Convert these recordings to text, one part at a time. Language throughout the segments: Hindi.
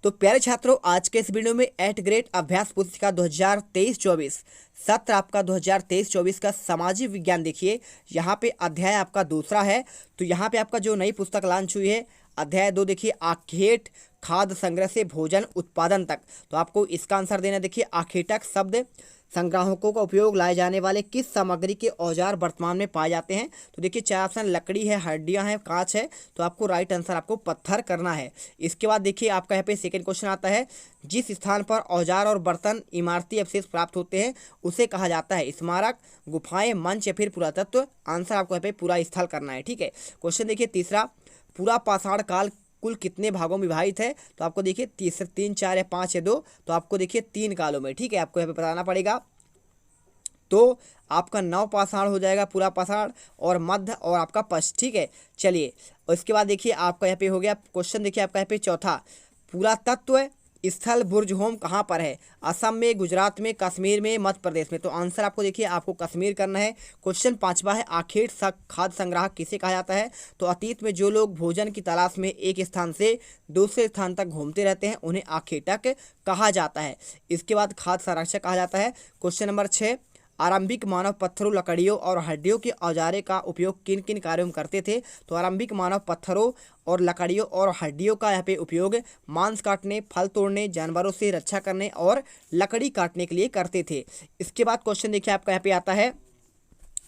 तो प्यारे छात्रों, आज के इस वीडियो में 8th ग्रेड अभ्यास पुस्तिका 2023-24 सत्र आपका 2023-24 का सामाजिक विज्ञान देखिए। यहाँ पे अध्याय आपका दूसरा है। तो यहाँ पे आपका जो नई पुस्तक लॉन्च हुई है अध्याय 2 देखिए, आखेट खाद्य संग्रह से भोजन उत्पादन तक। तो आपको इसका आंसर देना देखिए, आखेटक शब्द संग्राहकों का उपयोग लाए जाने वाले किस सामग्री के औजार वर्तमान में पाए जाते हैं। तो देखिए 4 ऑप्शन, लकड़ी है, हड्डियां हैं, कांच है। तो आपको राइट आंसर आपको पत्थर करना है। इसके बाद देखिए आपका यहाँ पे सेकंड क्वेश्चन आता है, जिस स्थान पर औजार और बर्तन इमारती अवशेष प्राप्त होते हैं उसे कहा जाता है स्मारक, गुफाएं, मंच या फिर पुरातत्व। आंसर आपको यहाँ पे पूरा स्थल करना है। ठीक है। क्वेश्चन देखिए तीसरा, पूरा पाषाण काल कुल कितने भागों में विभाजित है। तो आपको देखिए 3, 4 या 5 या 2। तो आपको देखिए 3 कालों में। ठीक है, आपको यहाँ पे बताना पड़ेगा। तो आपका नव पाषाण हो जाएगा, पूरा पाषाण, और मध्य और आपका पश्च। ठीक है, चलिए। और इसके बाद देखिए आपका यहाँ पे हो गया क्वेश्चन देखिए आपका यहाँ पे चौथा, पुरातत्व स्थल बुर्ज होम कहाँ पर है। असम में, गुजरात में, कश्मीर में, मध्य प्रदेश में। तो आंसर आपको देखिए आपको कश्मीर करना है। क्वेश्चन पांचवा है, आखेट खाद्य संग्राहक किसे कहा जाता है। तो अतीत में जो लोग भोजन की तलाश में एक स्थान से दूसरे स्थान तक घूमते रहते हैं उन्हें आखेटक कहा जाता है। इसके बाद खाद्य संरक्षक कहा जाता है। क्वेश्चन नंबर 6, आरंभिक मानव पत्थरों, लकड़ियों और हड्डियों के औजारे का उपयोग किन किन कार्यों में करते थे। तो आरंभिक मानव पत्थरों और लकड़ियों और हड्डियों का यहाँ पे उपयोग मांस काटने, फल तोड़ने, जानवरों से रक्षा करने और लकड़ी काटने के लिए करते थे। इसके बाद क्वेश्चन देखिए आपका यहाँ पे आता है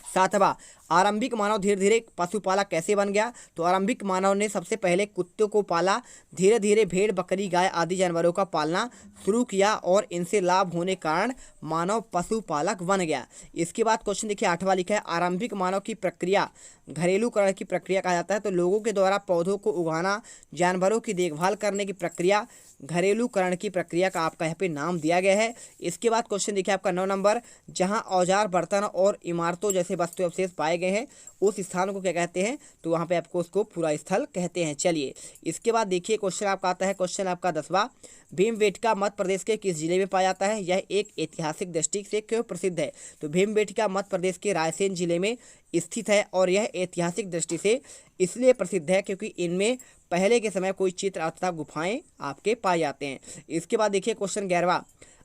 सातवां, आरंभिक मानव धीरे धीरे पशुपालक कैसे बन गया। तो आरंभिक मानव ने सबसे पहले कुत्तों को पाला, धीरे धीरे भेड़, बकरी, गाय आदि जानवरों का पालना शुरू किया और इनसे लाभ होने के कारण मानव पशुपालक बन गया। इसके बाद क्वेश्चन देखिए आठवां लिखा है, आरंभिक मानव की प्रक्रिया घरेलूकरण की प्रक्रिया कहा जाता है। तो लोगों के द्वारा पौधों को उगाना, जानवरों की देखभाल करने की प्रक्रिया घरेलूकरण की प्रक्रिया का आपका यहाँ पे नाम दिया गया है। इसके बाद क्वेश्चन देखिए आपका 9 नंबर, जहाँ औजार, बर्तन और इमारतों जैसे वस्तु अवशेष पाए गए हैं उस स्थान को क्या कहते हैं। तो वहाँ पे आपको उसको पूरा स्थल कहते हैं। चलिए, इसके बाद देखिए क्वेश्चन आपका आता है, क्वेश्चन आपका 10वां, भीमबेटका मध्य प्रदेश के किस जिले में पाया जाता है। यह एक ऐतिहासिक दृष्टि से क्यों प्रसिद्ध है। तो भीमबेटका मध्य प्रदेश के रायसेन जिले में स्थित है और यह ऐतिहासिक दृष्टि से इसलिए प्रसिद्ध है क्योंकि इनमें पहले के समय कोई चित्र अथवा गुफाएं आपके पाए जाते हैं। इसके बाद देखिए क्वेश्चन 11वां,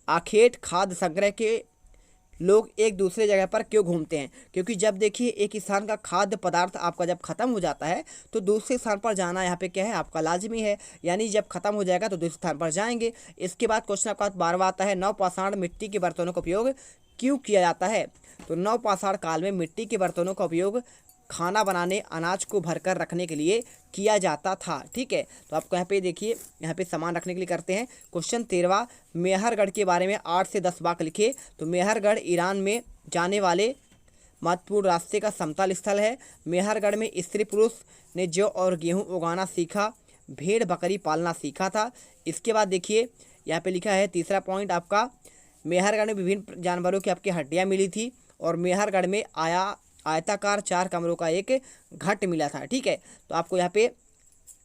आखेट खाद्य संग्रह के लोग एक दूसरे जगह पर क्यों घूमते हैं। क्योंकि जब देखिए एक स्थान का खाद्य पदार्थ आपका जब खत्म हो जाता है तो दूसरे स्थान पर जाना यहाँ पे क्या है आपका लाजमी है, यानी जब खत्म हो जाएगा तो दूसरे स्थान पर जाएंगे। इसके बाद क्वेश्चन आपका 12वां आता है, नवपाषाण मिट्टी के बर्तनों का उपयोग क्यों किया जाता है। तो नवपाषाण काल में मिट्टी के बर्तनों का उपयोग खाना बनाने, अनाज को भरकर रखने के लिए किया जाता था। ठीक है, तो आपको यहाँ पे देखिए यहाँ पे सामान रखने के लिए करते हैं। क्वेश्चन 13वां, मेहरगढ़ के बारे में 8 से 10 वाक्य लिखे। तो मेहरगढ़ ईरान में जाने वाले महत्वपूर्ण रास्ते का समतल स्थल है। मेहरगढ़ में स्त्री पुरुष ने जौ और गेहूँ उगाना सीखा, भेड़ बकरी पालना सीखा था। इसके बाद देखिए यहाँ पे लिखा है तीसरा पॉइंट आपका, मेहरगढ़ में विभिन्न जानवरों की आपकी हड्डियाँ मिली थी और मेहरगढ़ में आयताकार 4 कमरों का एक घट मिला था। ठीक है, तो आपको यहाँ पे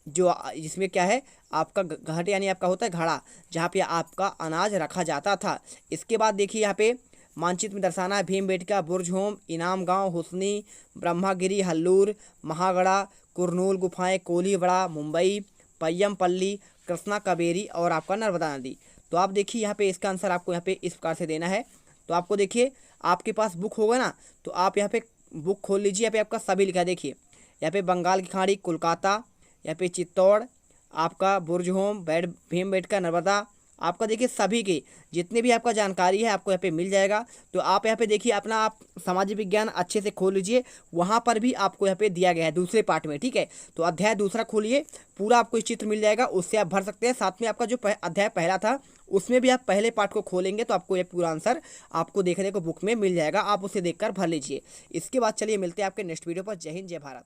जो जिसमें क्या है आपका घट यानी आपका होता है घड़ा, जहाँ पे आपका अनाज रखा जाता था। इसके बाद देखिए यहाँ पे मानचित्र में दर्शाना है, भीमबेटका, बुर्ज होम, इनाम गांव, हुसनी, ब्रह्मागिरी, हल्लूर, महागड़ा, कुरनूल गुफाएं, कोलीबड़ा, मुंबई, पय्यमपल्ली, कृष्णा कावेरी और आपका नर्मदा नदी। तो आप देखिए यहाँ पे इसका आंसर आपको यहाँ पे इस प्रकार से देना है। तो आपको देखिए आपके पास बुक होगा ना, तो आप यहाँ पे बुक खोल लीजिए। यहाँ पे आपका सभी लिखा है, देखिए यहाँ पे बंगाल की खाड़ी, कोलकाता, यहाँ पे चित्तौड़, आपका बुर्ज होम, भीमबेटका, नर्मदा, आपका देखिए सभी की जितने भी आपका जानकारी है आपको यहाँ पे मिल जाएगा। तो आप यहाँ पे देखिए अपना आप सामाजिक विज्ञान अच्छे से खोल लीजिए, वहाँ पर भी आपको यहाँ पे दिया गया है दूसरे पार्ट में। ठीक है, तो अध्याय दूसरा खोलिए, पूरा आपको चित्र मिल जाएगा, उससे आप भर सकते हैं। साथ में आपका जो अध्याय पहला था उसमें भी आप पहले पार्ट को खोलेंगे तो आपको ये पूरा आंसर आपको देखने को बुक में मिल जाएगा, आप उसे देखकर भर लीजिए। इसके बाद चलिए मिलते हैं आपके नेक्स्ट वीडियो पर। जय हिंद, जय भारत।